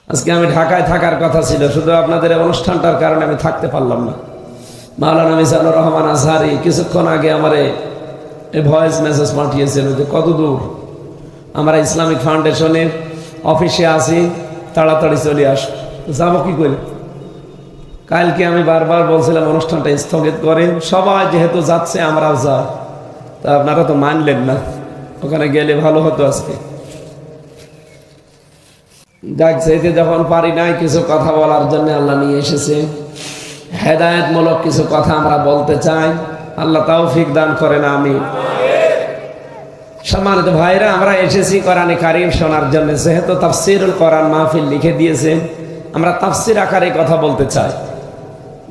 আজকে আমি ঢাকায় থাকার কথা ছিল, শুধু আপনাদের অনুষ্ঠানটার কারণে আমি থাকতে পারলাম না। মাওলানা মিজানুর রহমান আজহারি কিছুক্ষণ আগে আমারে ভয়েস মেসেজ পাঠিয়েছিল যে কত দূর, আমরা ইসলামিক ফাউন্ডেশনের অফিসে আছি, তাড়াতাড়ি চলে আস। যাবো কি করে? কালকে আমি বারবার বলছিলাম অনুষ্ঠানটা স্থগিত করেন, সবাই যেহেতু যাচ্ছে আমরাও যা, তা আপনারা তো মানলেন না। ওখানে গেলে ভালো হতো আজকে। যাক, যেতে যখন পারি নাই, কিছু কথা বলার জন্য আল্লাহ নিয়ে এসেছে। হেদায়েতমূলক কিছু কথা আমরা বলতে চাই, আল্লাহ তৌফিক দান করেন। আমি সম্মানিত ভাইরা, আমরা এসেছি কোরআনে কারীম শোনার জন্য। যেহেতু তাফসীরুল কোরআন মাহফিল লিখে দিয়েছে, আমরা তাফসীর আকারে কথা বলতে চাই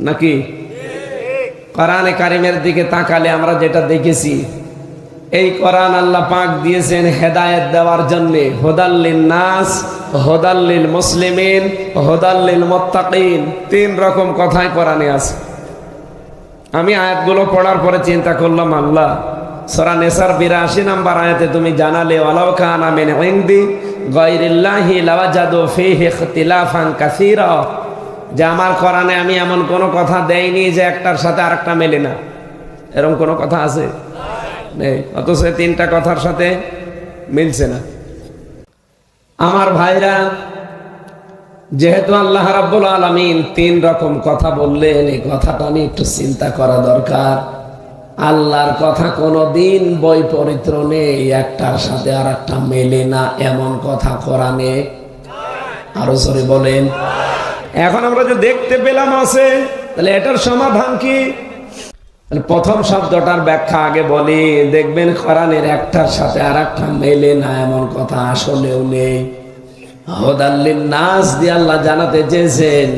নাকি? কোরআনে কারীমের দিকে তাকালে আমরা যেটা দেখেছি, এই কোরআন আল্লাহ পাক দিয়েছেন হেদায়েত দেওয়ার জন্য। হুদাল্লিন নাস, হুদাল্লিল মুসলিমিন, হুদাল্লিল মুত্তাকিন, তিন রকম কথাই কোরআনে আছে। আমি আয়াতগুলো পড়ার পরে চিন্তা করলাম, আল্লাহ সূরা নিসার 82 নম্বর আয়াতে তুমি জানালে, ওয়ালাউ কানা মিন ইনদি গায়রিল্লাহি লাওয়াজাদু ফীহি ইখতিলাফান কাসীরা, যে আমার কোরআনে আমি এমন কোনো কথা দেইনি যে একটার সাথে আরেকটা মেলে না। এরকম কোনো কথা আছে? নেই। অথচ তিনটা কথার সাথে মিলছে না। আমার ভাইরা, যেহেতু আল্লাহ রাব্বুল আলামিন তিন রকম কথা বললেন, এই কথাটা নিয়ে একটু চিন্তা করা দরকার। আল্লাহর কথা কোনোদিন বৈপরীত্য নেই, একটার সাথে আর একটা মেলে না, এমন কথা কোরআনে আরো জোরে বলেন। এখন আমরা যে দেখতে পেলাম আছে, তাহলে এটার সমাধান কি? প্রথম শব্দটার ব্যাখ্যা আগে বলি। দেখবেন কোরআনের একটার সাথে আর একটা মেলে না, এমন কথা আসলেও নেই। হুদাল্লিন নাস দিয়ে আল্লাহ জানাতে চেয়েছেন,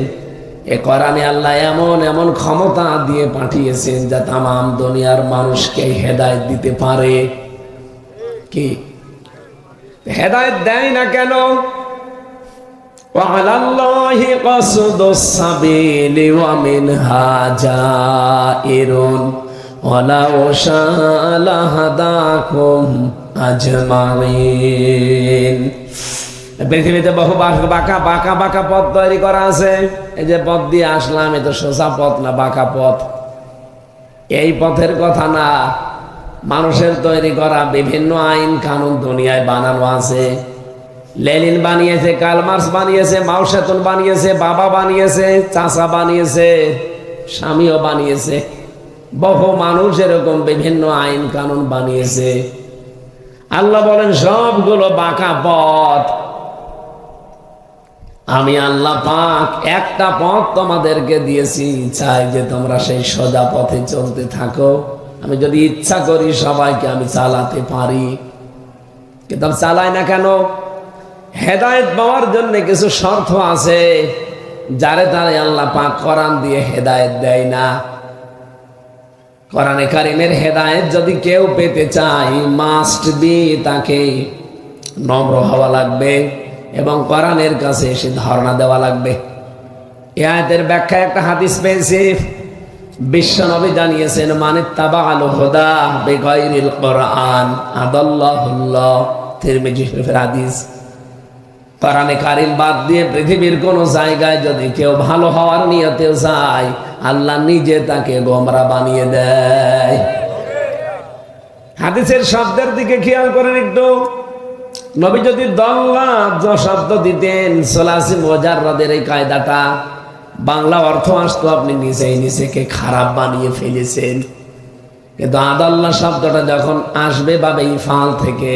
এ কোরআনে আল্লাহ এমন এমন ক্ষমতা দিয়ে পাঠিয়েছেন যা তামাম দুনিয়ার মানুষকে হেদায়েত দিতে পারে। কি হেদায়েত দেয় না কেন? ওয়ালাল্লাহি কাসদুস সাবিলি ওয়া মিনহা জাইরুন ওয়ালাউ শাআ হাদাকুম আজমাইন। পৃথিবীতে বহু বাঁকা বাঁকা বাঁকা পথ তৈরি করা আছে। এই যে পথ দিয়ে আসলাম, এ তো সোজা পথ না, বাঁকা পথ। এই পথের কথা না, মানুষের তৈরি করা বিভিন্ন আইন কানুন দুনিয়ায় বানানো আছে। লেনিন বানিয়েছে, কার্ল মার্কস বানিয়েছে, মাও সেতুং বানিয়েছে, বাবা বানিয়েছে, চাচা বানিয়েছে, স্বামীও বানিয়েছে। বহু মানুষ এরকম বিভিন্ন আইন কানুন বানিয়েছে। আল্লাহ বলেন সবগুলো বাঁকা পথ। আমি আল্লাহ পাক একটা পথ তোমাদেরকে দিয়েছি, চাই যে তোমরা সেই সোজা পথে চলতে থাকো। আমি যদি ইচ্ছা করি সবাইকে আমি চালাতে পারি, কিন্তু আমি চালাই না কেন? হেদায়েত পাওয়ার জন্য কিছু শর্ত আছে, যারে তারে আল্লাহ পাক কোরআন দিয়ে হেদায়েত দেয় না। কোরআনে কারীমের হেদায়েত যদি কেউ পেতে চায়, মাস্ট বি, তাকে নম্র হওয়া লাগবে এবং কোরআনের কাছে এসে ধারণা দেওয়া লাগবে। এই আয়াতের ব্যাখ্যা একটা হাদিস পেয়েছি। বিশ্বনবী জানিয়েছেন, মানিত্তাবাআল হুদা বিগাইরিল কোরআন আদাল্লাহুল্লাহ। তিরমিজি শরীফের হাদিস। কোরআনে কারীম বাদ দিয়ে পৃথিবীর কোন জায়গায় যদি কেউ ভালো হওয়ার নিয়তে যায়, আল্লাহ নিজে তাকে গোমরা বানিয়ে দেয়। হাদিসের শব্দের দিকে খেয়াল করেন একটু। নবী যদি দল্লা শব্দ দিতেন, সোলাসি মুজাররাদের এই কায়দাটা বাংলা অর্থ আসতো, আপনি নিজেই নিজেকে খারাপ বানিয়ে ফেলেছেন। কিন্তু আদাল্লাহ শব্দটা যখন আসবে বাবে ইফাল থেকে,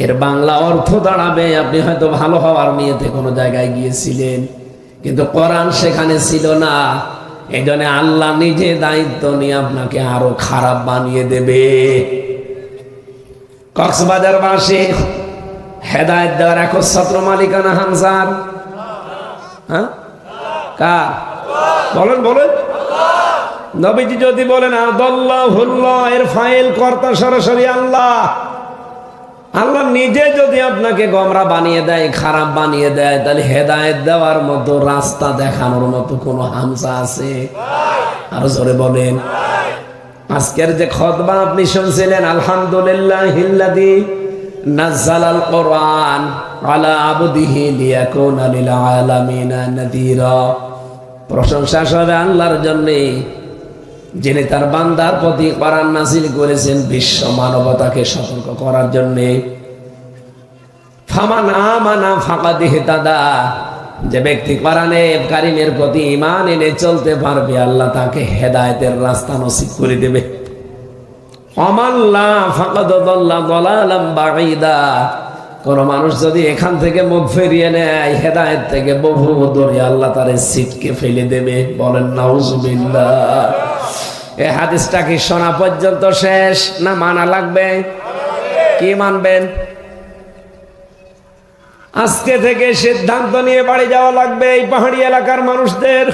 এর বাংলা অর্থ দাঁড়াবে আপনি হয়তো ভালো হওয়ার নিয়তে কোনো জায়গায় গিয়েছিলেন, কিন্তু কোরআন সেখানে ছিল না। এই জন্য আল্লাহ নিজে দায়িত্ব নিয়ে আপনাকে আরো খারাপ বানিয়ে দেবে। কক্সবাজারবাসী হেদায়েত দেওয়ার একচ্ছত্র মালিকানা হামজার? হ্যাঁ, কার? বলেন বলেন। নবীজি যদি বলেন আদাল্লাহুল্লাহ, এর ফাইল কর্তা সরাসরি আল্লাহ। আল্লাহ নিজে যদি আপনাকে গোমরা বানিয়ে দেয়, খারাপ বানিয়ে দেয়, তাহলে হেদায়েত দেওয়ার মতো, রাস্তা দেখানোর মতো কোনো হামজা আছে? আরো জোরে বলেন। আজকের যে খুতবা আপনি শুনছিলেন, আলহামদুলিল্লাহিল্লাযী নাযালাল কোরআন, আলা আবদিহি লিয়াকুনা লিল আলামিনা নাযীরা। প্রশংসা সবে আল্লাহর জন্য যিনি তার বান্দার প্রতি কোরআন নাযিল করেছেন বিশ্ব মানবতাকে সতর্ক করার জন্য। ফামান আমানা ফাকাদ ইহতাদা, যে ব্যক্তি কোরআনে কারীমের প্রতি ঈমান এনে চলতে পারবে আল্লাহ তাকে হেদায়েতের রাস্তা নসিব করে দেবে। আমাল্লা ফাকাদ দাল্লা দালালাম বাঈদা, কোন মানুষ যদি এখান থেকে মুখ ফিরিয়ে নেয় হেদায়েত থেকে বহু দূরে আল্লাহ তার সিটকে ফেলে দেবে। বলেন নাউজুবিল্লাহ। এই হাদিসটা কি শোনা পর্যন্ত শেষ না মানা লাগবে? কি মানবেন? আজকে থেকে সিদ্ধান্ত নিয়ে বাড়ি যাওয়া লাগবে এই পাহাড়ি এলাকার মানুষদের।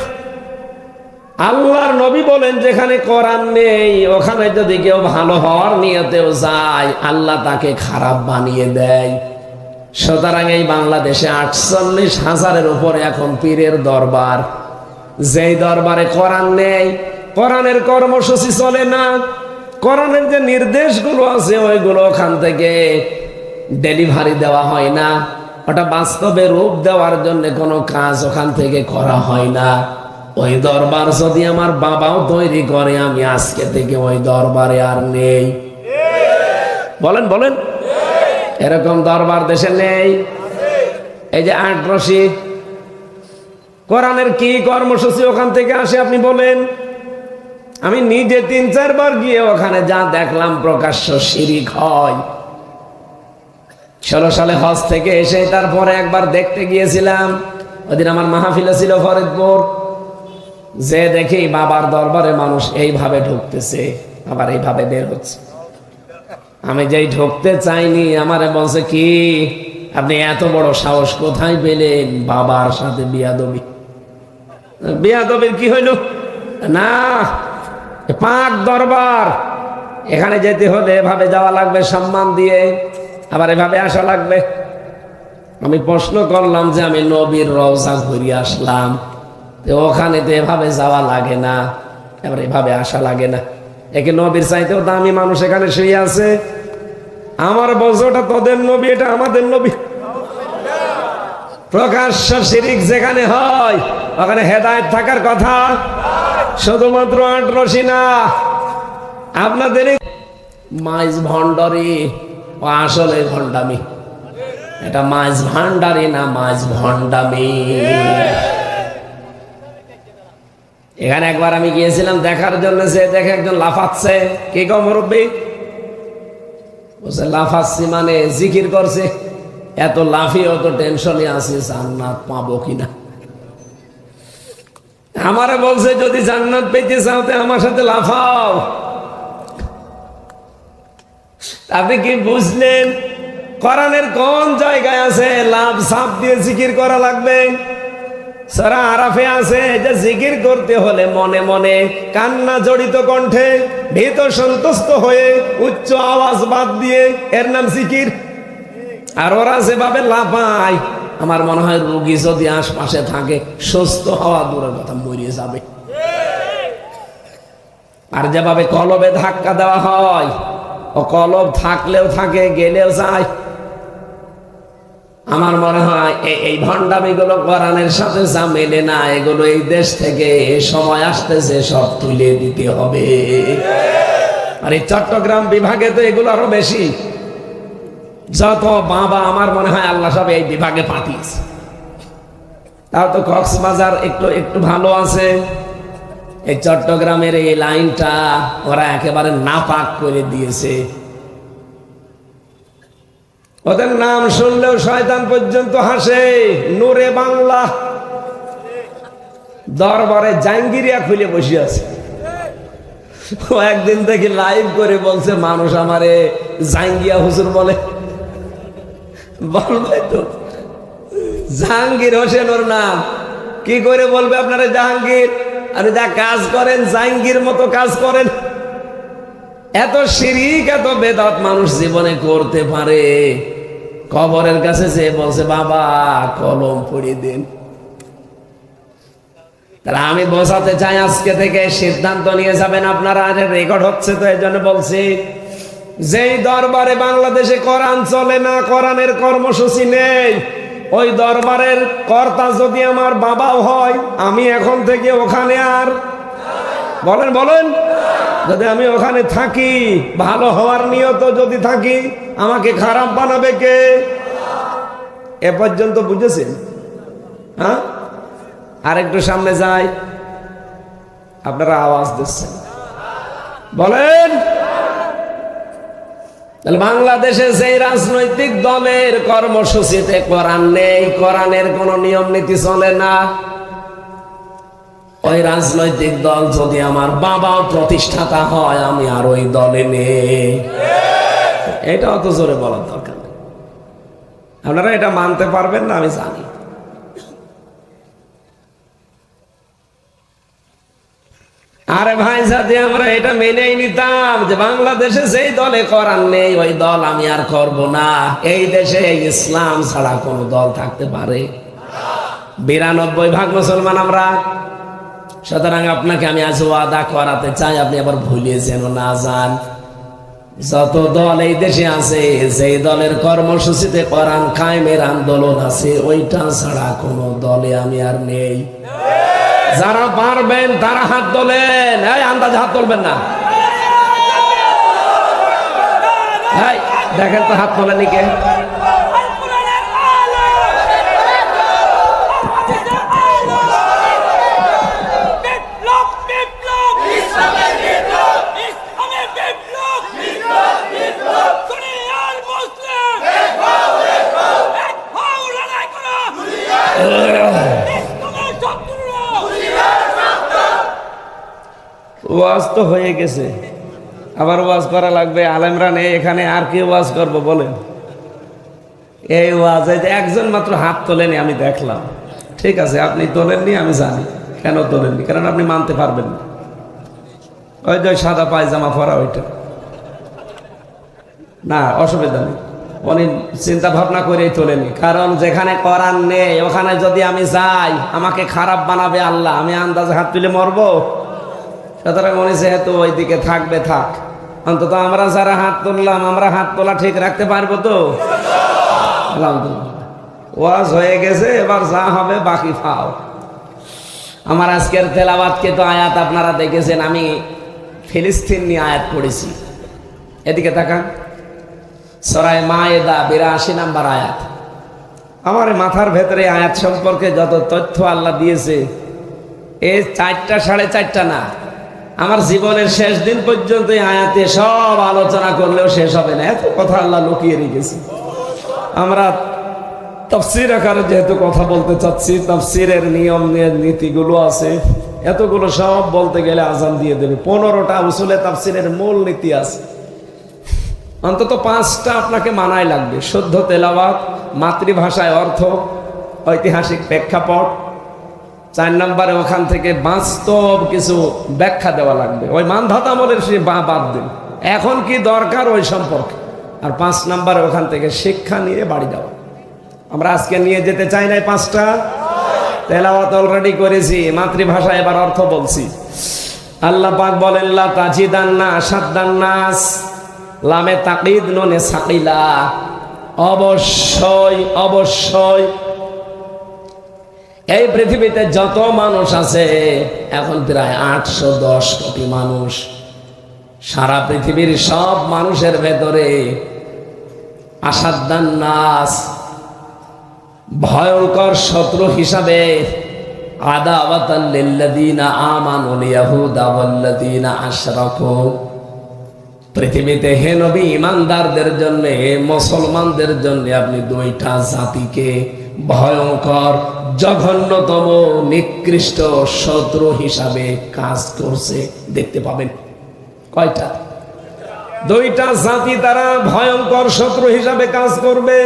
আল্লাহর নবী বলেন যেখানে কোরআন নেই ওখানে যদি কেউ ভালো হওয়ার নিয়তেও যায় আল্লাহ তাকে খারাপ বানিয়ে দেয়। সুতরাং এই বাংলাদেশে 48,000-এর উপরে এখন পীরের দরবার, যেই দরবারে কোরআন নেই, কোরআনের কর্মসূচি চলে না, কোরআনের যে নির্দেশগুলো আছে ওইগুলো ওখান থেকে ডেলিভারি দেওয়া হয় না, ওটা বাস্তবে রূপ দেওয়ার জন্য কোনো কাজ ওখান থেকে করা হয় না। ওই দরবার যদি আমার বাবাও তৈরি করে আমি আজকে থেকে ওই দরবারে আর নেই। বলেন বলেন, এরকম দরবার দেশে নেই? এই যে আটরশি, কোরআনের কি কর্মসূচি ওখান থেকে আসে আপনি বলেন? আমি নিজে 3-4 বার গিয়ে ওখানে যা দেখলাম প্রকাশ্য শিরিক হয়। 16 সালে হজ থেকে এসে তারপরে একবার দেখতে গিয়েছিলাম, ওদিন আমার মাহফিলে ছিল ফরিদপুর, যে দেখি বাবার দরবারে মানুষ এইভাবে ঢুকতেছে আবার এইভাবে বের হচ্ছে। আমি যেই ঢুকতে চাইনি আমারে বলছে কি আপনি এত বড় সাহস কোথায় পেলেন? বাবার সাথে বিয়াদবি। বিয়াদবির কি হইল? না, পাক দরবার, এখানে যেতে হলে এভাবে যাওয়া লাগবে সম্মান দিয়ে, আবার এভাবে আসা লাগবে। আমি প্রশ্ন করলাম যে আমি নবীর রওজা ঘুরিয়ে আসলাম, ওখানে তো এভাবে যাওয়া লাগে না, এবার এভাবে আসা লাগে না, একে নবীর চাইতেও দামি মানুষ এখানে শুয়ে আছে। আমার বলছে ওটা তোদের নবী, এটা আমাদের নবী। প্রকাশ্য শিরিক যেখানে হয় ওখানে হেদায়েত থাকার কথা। শুধুমাত্র আটরশি না, আপনাদের মাইজ ভণ্ডারি ও আসলে ভণ্ডামি। এটা মাইজ ভান্ডারি না, মাইজ ভণ্ডামি। এখানে একবার আমি গিয়েছিলাম দেখার জন্য, সে দেখে একজন লাফাচ্ছে। কি গো মুরব্বী? বলছে লাফাচ্ছি মানে জিকির করছে। এত লাফিয়েও তো টেনশনে আছি জান্নাত পাবো কিনা। আমারে বলছে যদি জান্নাত পেতে চাও তো আমার সাথে লাফাও। আপনি কি বুঝলেন? কোরআনের কোন জায়গায় আছে লাভ সাপ দিয়ে জিকির করা লাগবে? সূরা আরাফে আছে যে জিকির করতে হলে মনে মনে, কান্না জড়িত কণ্ঠে, ভীত সন্তুষ্ট হয়ে, উচ্চ আওয়াজ বাদ দিয়ে, এর নাম জিকির। আর ওরা যেভাবে লাফায় আমার মনে হয় রোগী যদি আশপাশে থাকে সুস্থ হওয়া দূরের কথা মরিয়ে যাবে। আর যেভাবে কলবে ধাক্কা দেওয়া হয়, ও কলব থাকলেও থাকে গেলেও যায়। আমার মনে হয় এই ভণ্ডামিগুলো কোরআনের সাথে যা মেলে না, এগুলো এই দেশ থেকে সময় আসতেছে সব তুলে দিতে হবে। আর এই চট্টগ্রাম বিভাগে তো এগুলো আরো বেশি। যত বাবা আমার মনে হয় আল্লাহ সব এই বিভাগে পাঠিয়েছে। তাও তো কক্সবাজার একটু একটু ভালো আছে। এই চট্টগ্রামের এই লাইনটা ওরা একেবারে নাপাক করে দিয়েছে। ওদের নাম শুনলেও শয়তান পর্যন্ত হাসে। নূরে বাংলা দরবারে জাঙ্গিরিয়া খুলে বসে আছে। ও একদিন দেখি লাইভ করে বলছে মানুষ আমারে জাঙ্গিয়া হুজুর বলে। বলবে তো, জাহাঙ্গীর হোসেন ওর নাম, কি করে বলবে আপনারা জাহাঙ্গীর? আর যা কাজ করেন জাহাঙ্গীর মতো কাজ করেন। এত শিরিক এত বেদাত মানুষ জীবনে করতে পারে। কবরের কাছে যে বলছে বাবা কলম পড়িয়ে দিন। তাহলে আমি বোঝাতে চাই আজকে থেকে সিদ্ধান্ত নিয়ে যাবেন আপনারা। রেকর্ড হচ্ছে তো এই জন্য বলছি, যেই দরবারে বাংলাদেশে কোরআন চলে না, কোরআনের কর্মসূচি নেই, ওই দরবারের কর্তা যদি আমার বাবাও হয়, আমি এখন থেকে ওখানে আর বলেন বলেন যদি আমি ওখানে থাকি, ভালো হওয়ার নিয়ত যদি থাকি, আমাকে খারাপ বানাবে কে? এ পর্যন্ত বুঝেছেন? হ্যাঁ, আর একটু সামনে যাই, আপনারা আওয়াজ দিচ্ছেন, বলেন। বাংলাদেশে সেই রাজনৈতিক দলের কর্মসূচিতে কোরআন নেই, কোরআনের কোন নিয়ম নীতি চলে না, ওই রাজনৈতিক দল যদি আমার বাবাও প্রতিষ্ঠাতা হয়, আমি আর ওই দলে নেই। এটা অত জোরে বলার দরকার নেই, আপনারা এটা মানতে পারবেন না আমি জানি। আরে ভাই, যদি আমরা এটা মেনেই নিতাম যে বাংলাদেশে যেই দলে কোরআন নেই, ওই দল আমি আর করব না, এই দেশে ইসলাম ছাড়া কোন দল থাকতে পারে? 92% মুসলমান আমরা। সুতরাং আপনাকে আমি আজ ওয়াদা করাতে চাই, আপনি আবার ভুলিয়ে যেন না যান, যত দল এই দেশে আছে, যেই দলের কর্মসূচিতে কোরআন কায়েমের আন্দোলন আছে, ওইটা ছাড়া কোন দলে আমি আর নেই। যারা পারবেন তারা হাত তোলেন। এই আন্দাজে হাত তুলবেন না, দেখেন তো হাত তোলেনি কে? ওয়াজ তো হয়ে গেছে, আবার ওয়াজ করা লাগবে। আলেমরা নেই এখানে, আর কি ওয়াজ করবো বলেন? এই ওয়াজ একজন মাত্র হাত তোলেনি, আমি দেখলাম। ঠিক আছে, আপনি তোলেননি, আমি জানি কেন তোলেননি, কারণ আপনি মানতে পারবেন না। ওই যে সাদা পায়জামা পরা ওইটা না, অসুবিধা নেই, উনি চিন্তা ভাবনা করেই তোলেনি। কারণ যেখানে কোরআন নেই, ওখানে যদি আমি যাই, আমাকে খারাপ বানাবে আল্লাহ, আমি আন্দাজে হাত তুলে মরবো। সুতরাং উনি যেহেতু ওইদিকে থাকবে, থাক। অন্তত আমরা যারা হাত তুললাম, আমরা হাত তোলা ঠিক রাখতে পারবো তো? আলহামদুলিল্লাহ, ওয়াজ হয়ে গেছে, এবার যা হবে বাকি ফাও। আমার আজকের তেলাওয়াতকে তো আয়াত আপনারা দেখেছেন, আমি ফিলিস্তিন নিয়ে আয়াত পড়েছি। এদিকে তাকান, সূরা মায়েদা 82 নম্বর আয়াত। আমার মাথার ভেতরে আয়াত সম্পর্কে যত তথ্য আল্লাহ দিয়েছে, এই 4টা 4.5টা না, আমার জীবনের শেষ দিন পর্যন্ত এই আয়াতে সব আলোচনা করলেও শেষ হবে না, এত কথা আল্লাহ লুকিয়ে রেখেছে। আমরা তাফসীর আকারে যেহেতু কথা বলতে চাচ্ছি, তাফসীরের নিয়ম নীতিগুলো আছে, এতগুলো সব বলতে গেলে আজান দিয়ে দেবে। 15টা উসুলে তাফসীরের মূল নীতি আছে, অন্তত 5টা আপনাকে মানায় লাগবে। শুদ্ধ তেলাওয়াত, মাতৃভাষায় অর্থ, ঐতিহাসিক প্রেক্ষাপট। 4 নম্বরে ওখান থেকে বাস্তব কিছু ব্যাখ্যা দেওয়া লাগবে, ওই মানধাত আমলের সে বাদ দিন, এখন কি দরকার ওই সম্পর্কে। আর 5 নম্বরে ওখান থেকে শিক্ষা নিয়ে বাড়ি যাওয়া। আমরা আজকে নিয়ে যেতে চাই না 5টা। তেলাওয়াত অলরেডি করেছি, মাতৃভাষা এবার অর্থ বলছি। আল্লাহ পাক বলেন, লা তাজিদান্না আশাদ্দান নাস, লামে তাকিদ নুনে সাকিলা, অবশ্যই অবশ্যই এই পৃথিবীতে যত মানুষ আছে, এখন প্রায় 810 কোটি মানুষ, সারা পৃথিবীর সব মানুষের ভেতরে আশাদ্দান নাস, ভয়ঙ্কর শত্রু হিসাবে, আদাওয়াতাল লিল্লাযীনা আমানুল ইয়াহুদা ওয়াল্লাযীনা আশরাকু, পৃথিবীতে হে নবী ইমানদারদের জন্য, মুসলমানদের জন্য আপনি 2টা জাতিকে ভয়ঙ্কর, জঘন্যতম, নিকৃষ্ট শত্রু হিসাবে কাজ করছে দেখতে পাবেন। কয়টা? 2টা জাতি তারা ভয়ঙ্কর শত্রু হিসাবে কাজ করবে।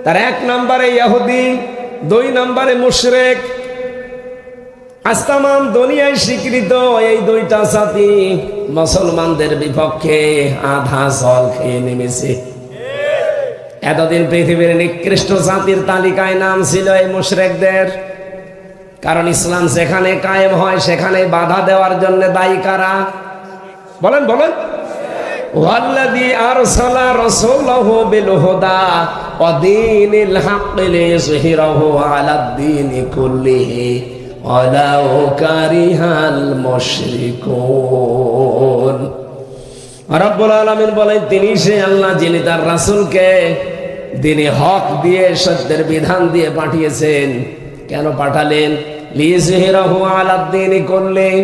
তার 1 নম্বরে ইহুদি, 2 নম্বরে মুশরিক। আজ তামাম দুনিয়ায় স্বীকৃত এই 2টা জাতি মুসলমানদের বিপক্ষে আধা জল খেয়ে নেমেছে। এতদিন পৃথিবীর নিকৃষ্ট জাতির তালিকায় নাম ছিল এই মুশরিকদের, কারণ ইসলাম যেখানে কায়েম হয় সেখানে বাধা দেওয়ার জন্য দায়ী কারা? বলেন বলেন। ওয়াল্লাযী আরসালা রাসূলাহু বিল হুদা ওয়া দীনিল হাক্কি লিইয়ুযহিরাহু আলাদ দীনি কুল্লিহি ওয়ালাউ কারিহাল মুশরিকুন। রব্বুল আলামিন বলেন, তিনি সে আল্লাহ যিনি তার রাসূলকে দ্বীনে হক দিয়ে, সত্যের বিধান দিয়ে পাঠিয়েছেন। কেন পাঠালেন? লিইয়ুযহিরাহু আলাদ দীনি কুল্লিহি,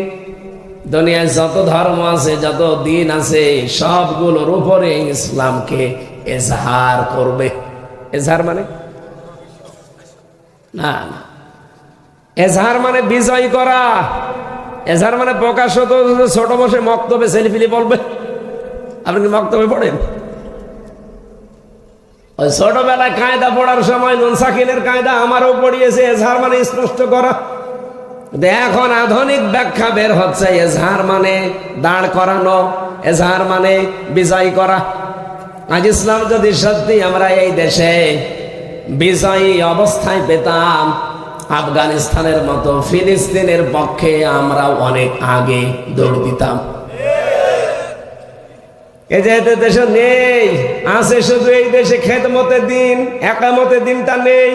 দুনিয়ায় যত ধর্ম আছে, যত দিন আছে, সবগুলোর উপরে ইসলামকে এজহার করবে। এজহার মানে না, এজহার মানে বিজয় করা। এজহার মানে প্রকাশ হতো। ছোট বসে মক্তবে সেলফিলি বলবে। আপনি কি মক্তবে পড়েন? ওই ছোটবেলায় কায়দা পড়ার সময় নুন সাকিনের কায়দা আমারও পড়িয়েছে। এজহার মানে স্পষ্ট করা। এখন আধুনিক ব্যাখ্যা বের হচ্ছে, এজহার মানে দাঁড় করানো, এজহার মানে বিজয় করা। আজ ইসলাম যদি সত্যি আমরা এই দেশে বিজয়ী অবস্থায় পেতাম, আফগানিস্তানের মতো ফিলিস্তিনের পক্ষে আমরা অনেক আগে দৌড় দিতাম। এই যে দেশে নেই, আছে শুধু এই দেশে খেদমতে দিন, একামতে দিনটা নেই।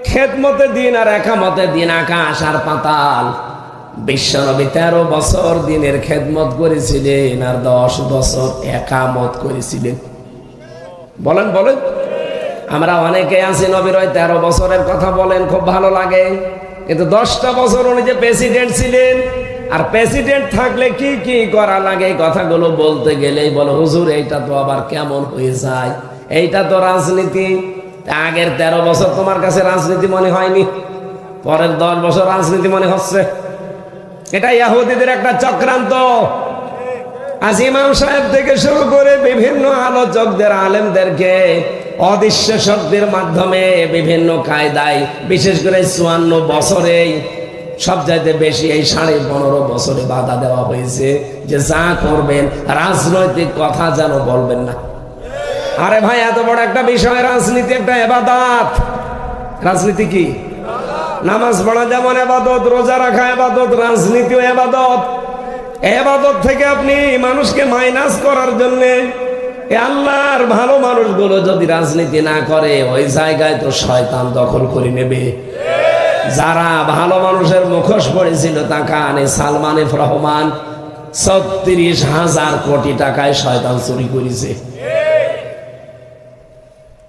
খেদমতে দিন আর একামতে দিন আকাশ আর পাতাল। বিশ্বনবী 13 বছর দিনের খেদমত করেছিলেন আর 10 বছর একামত করেছিলেন। বলেন বলেন, আমরা অনেকে আছি নবীর ওই 13 বছরের কথা বলেন, খুব ভালো লাগে, কিন্তু 10টা বছর উনি যে প্রেসিডেন্ট ছিলেন, আর প্রেসিডেন্ট থাকলে কি কি করা লাগে এই কথাগুলো বলতে গেলেই বলো, হুজুর এইটা তো আবার কেমন হয়ে যায়, এইটা তো রাজনীতি। আগের 13 বছর তোমার কাছে রাজনীতি মনে হয়নি, পরের 10 বছর রাজনীতি মনে হচ্ছে। এটা ইহুদিদের একটা চক্রান্ত। আজ ইমাম সাহেব থেকে শুরু করে বিভিন্ন আলোচকদের, আলেমদেরকে অদৃশ্য শক্তির মাধ্যমে বিভিন্ন কায়দায়, বিশেষ করে 54 বছরেই সবচাইতে বেশি এই 15.5 বছরে বাধা দেওয়া হয়েছে যে যা করবেন রাজনৈতিক কথা যেন বলবেন না। আরে ভাই, এত বড় একটা বিষয়, রাজনীতি একটা ইবাদত। রাজনীতি কি? নামাজ পড়া যেমন ইবাদত, রোজা রাখা ইবাদত, রাজনীতিও ইবাদত। ইবাদত থেকে আপনি মানুষকে মাইনাস করার জন্য, আল্লাহর ভালো মানুষগুলো যদি রাজনীতি না করে, ওই জায়গায় তো শয়তান দখল করে নেবে। যারা ভালো মানুষের মুখোশ পড়েছিল, তাকানে সালমান এফ রহমান 36,000 কোটি টাকায় শয়তান চুরি করেছে।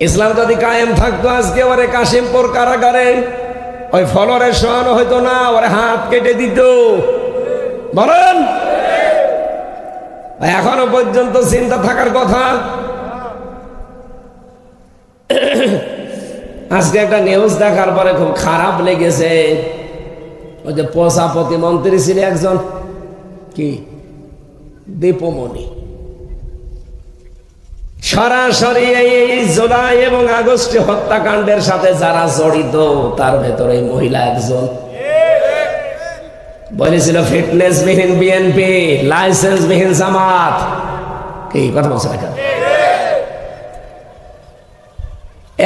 ইসলাম যদি কায়েম থাকতো, আজকে ওরে কাশিমপুর কারাগারে ওই ফলরে শোয়ানো হইতো না, ওরে হাত কেটে দিত। বলেন, এখনো পর্যন্ত চিন্তা থাকার কথা। আজকে একটা নিউজ দেখার পরে খুব খারাপ লেগেছে। ওই যে পোষা প্রতিমন্ত্রী ছিল একজন, কি দীপমণি, সরাসরি এই জুলাই এবং আগস্ট হত্যাকাণ্ডের সাথে যারা জড়িত, তার ভেতরে মহিলা একজন। বলেছিল ফিটনেস বিহীন বিএনপি, লাইসেন্স বিহীন জামাত। কি কথা বলছে?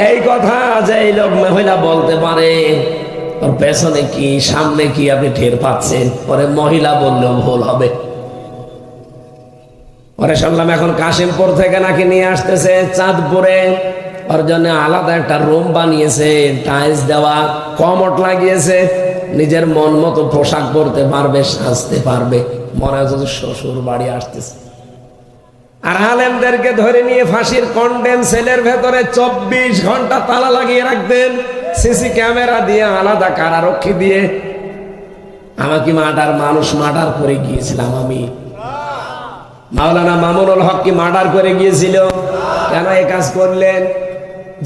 এই কথা যে এই লোক মহিলা বলতে পারে, ওর পেছনে কি সামনে কি আপনি টের পাচ্ছেন। পরে মহিলা বললেও ভুল হবে। পরে শুনলাম এখন কাশিমপুর থেকে নাকি নিয়ে আসতেছে চাঁদপুরে, ওর জন্য আলাদা একটা রুম বানিয়েছে, টাইলস দেওয়া, কমোড লাগিয়েছে, নিজের মন মতো পোশাক পরতে পারবে, সাজতে পারবে, মনে হচ্ছে শ্বশুর বাড়ি আসতেছে। আর আলেমদেরকে ধরে নিয়ে ফাঁসির কন্ডেম সেলের ভেতরে 24 ঘন্টা তালা লাগিয়ে রাখতেন, সিসি ক্যামেরা দিয়ে, আলাদা কারারক্ষী দিয়ে। আমাকে মানুষ মার্ডার করে গিয়েছিলাম আমি। মাওলানা মামুনুল হক কি মার্ডার করে গিয়েছিল? কেন এই কাজ করলেন?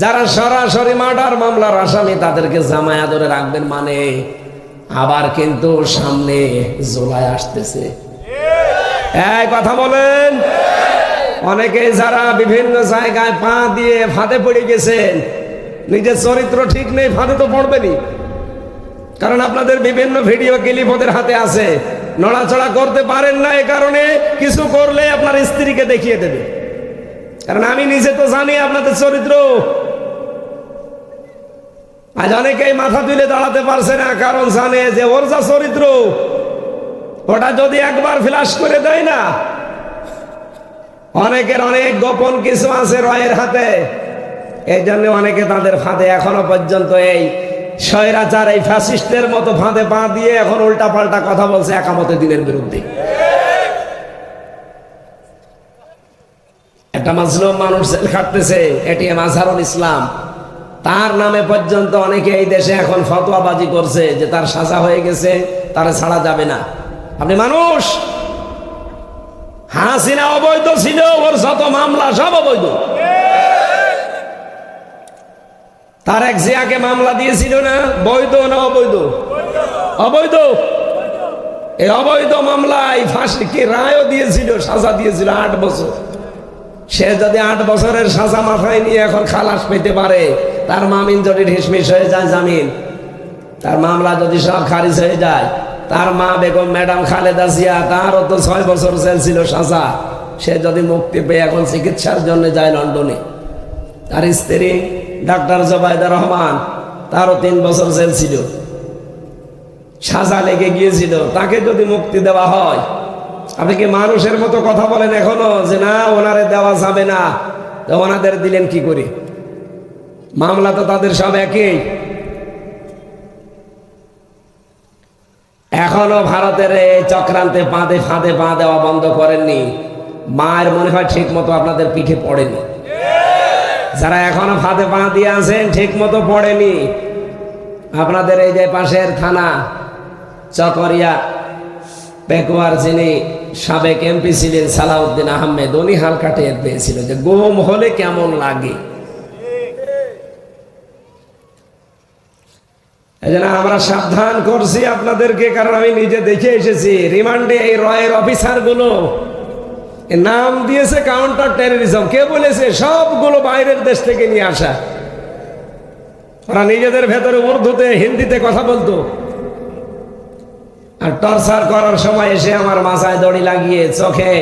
যারা সরাসরি মার্ডার মামলার আসামি, তাদেরকে জামায়া ধরে রাখবেন মানে? আবার কিন্তু সামনে জুলাই আসতেছে। এই কথা বলেন। অনেকে যারা বিভিন্ন জায়গায় পা দিয়ে ফাঁদে পড়ে গেছেন, নিজের চরিত্র ঠিক নেই, ফাঁদে তো পড়বেনি। কারণ আপনাদের বিভিন্ন ভিডিও ক্লিপ ওদের হাতে আছে, নড়াচড়া করতে পারেন না, এ কারণে কিছু করলে আপনার স্ত্রীকে দেখিয়ে দেবে। কারণ আমি নিজে তো জানি আপনাদের চরিত্র। আজ অনেকেই মাথা তুলে দাঁড়াতে পারছে না, কারণ জানে যে ওর যা চরিত্র, ওটা যদি একবার ফ্ল্যাশ করে দেয় না, অনেকের অনেক গোপন কিছু আছে রয়ের হাতে, এই জন্য অনেকে তাদের ফাঁদে এখনো পর্যন্ত এই স্বৈরাচার এই ফ্যাসিস্টের মতো ফাঁদে পা দিয়ে এখন উল্টা পাল্টা কথা বলছে একামতে দিনের বিরুদ্ধে। একটা মাজলুম মানুষ জেল খাটতেছে, এটিএম আজহারুল ইসলাম, তার নামে পর্যন্ত অনেকে এই দেশে এখন ফতোয়াবাজি করছে যে তার সাজা হয়ে গেছে, তারা ছাড়া যাবে না। আপনি মানুষ, হাসিনা অবৈধ ছিল, ওর যত মামলা সব অবৈধ। তার এক জিয়াকে মামলা দিয়েছিল না, বৈধ না অবৈধ? অবৈধ। এই অবৈধ মামলায় ফাঁসি কি রায়ও দিয়েছিল, সাজা দিয়েছিল 8 বছর। সে যদি 8 বছরের সাজা মাথায় নিয়ে এখন খালাস পেতে পারে, তার মামিন যদি ঢিসমিস হয়ে যায় জামিন, তার মামলা যদি সব খারিজ হয়ে যায়, তার মা বেগম ম্যাডাম খালেদা জিয়া, তারও তো 6 বছর জেল ছিল সাজা, সে যদি মুক্তি পেয়ে এখন চিকিৎসার জন্য যায় লন্ডনে। তার স্ত্রী ডাক্তার জোবাইদা রহমান, তারও 3 বছর জেল ছিল, সাজা লেগে গিয়েছিল, তাকে যদি মুক্তি দেওয়া হয়, আপনি কি মানুষের মতো কথা বলেন এখনো যে না ওনারে দেওয়া যাবে না? তো ওনাদের দিলেন কি করে? মামলা তো তাদের সব একই। এখনো ভারতের এই চক্রান্তে ফাঁদে পা দেওয়া বন্ধ করেননি। মায়ের মনে হয় ঠিক মতো আপনাদের পিঠে পড়েনি। যারা এখনো ফাঁদে পা দিয়ে আছেন ঠিক মতো পড়েনি। আপনাদের এই যে পাশের থানা চকরিয়া পেকুয়ার যিনি সাবেক এমপি ছিলেন সালাউদ্দিন আহমেদ, উনি হালকা টের পেয়েছিল যে গুম হলে কেমন লাগে। এজন্য আমরা সাবধান করছি আপনাদেরকে, কারণ আমি নিজে দেখে এসেছি রিমান্ডে এই রয়ের অফিসার গুলো নাম দিয়েছে কাউন্টার টেররিজম। কে বলেছে? সবগুলো বাইরের দেশ থেকে নিয়ে আসা। ওরা নিজেদের ভেতরে উর্দুতে হিন্দিতে কথা বলতো, আর টর্চার করার সময় এসে আমার মাথায় দড়ি লাগিয়ে চোখে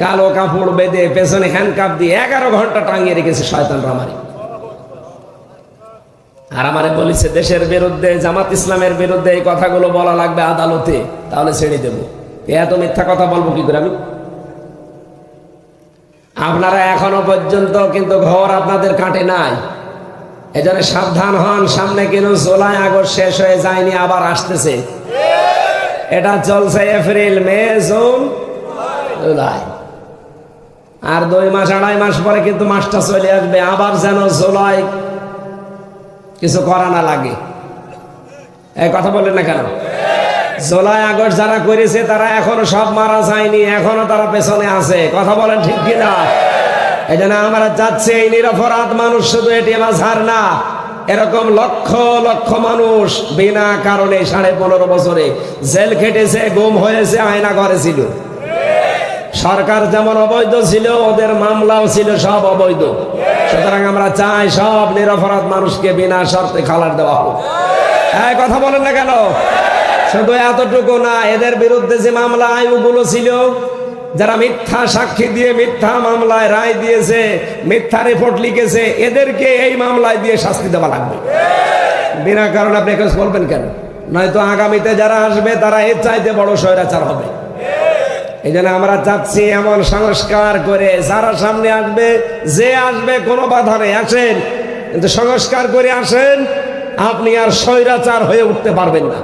কালো কাপড় বেঁধে পেছনে হ্যান্ডকাপ দিয়ে 11 ঘন্টা টাঙিয়ে রেখেছে শয়তানরা আমারে। আর আমারে বলেছে দেশের বিরুদ্ধে, জামাত ইসলামের বিরুদ্ধে এই কথাগুলো বলা লাগবে আদালতে, তাহলে ছেড়ে দেব। এত মিথ্যা কথা বলবো কি করে আমি? আপনারা এখনো পর্যন্ত কিন্তু ঘর আপনাদের কাটে নাই। এজন্য সাবধান হন, সামনে কিন্তু জুলাই আগস্ট শেষ হয়ে যায়নি, আবার আসতেছে। এটা চলছে এপ্রিল, মে, জুন, জুলাই, আর 2 মাস 2.5 মাস পরে কিন্তু মাসটা চলে আসবে। আবার যেন জুলাই কিছু করা না লাগে। এই কথা বললেন না কেন? জুলাই আগস্ট যারা করেছে তারা এখনো সব মারা যায়নি, এখনো তারা পেছনে আছে। কথা বলেন ঠিক কিনা? এই জন্য আমরা চাচ্ছি এই নিরপরাধ মানুষ শুধু এটিএম আজহার না, এরকম লক্ষ লক্ষ মানুষ বিনা কারণে 15.5 বছরে জেল খেটেছে, গুম হয়েছে, আয়না ঘরে ছিল। সরকার যেমন অবৈধ ছিল, ওদের মামলাও ছিল সব অবৈধ। সুতরাং আমরা চাই সব নিরপরাধ মানুষকে বিনা শর্তে খালাস দেওয়া হোক। হ্যাঁ, কথা বলেন না কেন? শুধু এতটুকু না, এদের বিরুদ্ধে যে মামলা আইনগুলো ছিল, যারা মিথ্যা সাক্ষী দিয়ে মিথ্যা মামলায় রায় দিয়েছে, মিথ্যা রিপোর্ট লিখেছে, এদেরকে এই মামলায় দিয়ে শাস্তি দেওয়া লাগবে। বিনা কারণে আপনি কেউ বলবেন কেন? নয়তো আগামীতে যারা আসবে তারা এর চাইতে বড় স্বৈরাচার হবে। এই জন্য আমরা চাচ্ছি এমন সংস্কার করে যারা সামনে আসবে, যে আসবে কোনো বাধা নেই, আসেন, কিন্তু সংস্কার করে আসেন, আপনি আর স্বৈরাচার হয়ে উঠতে পারবেন না।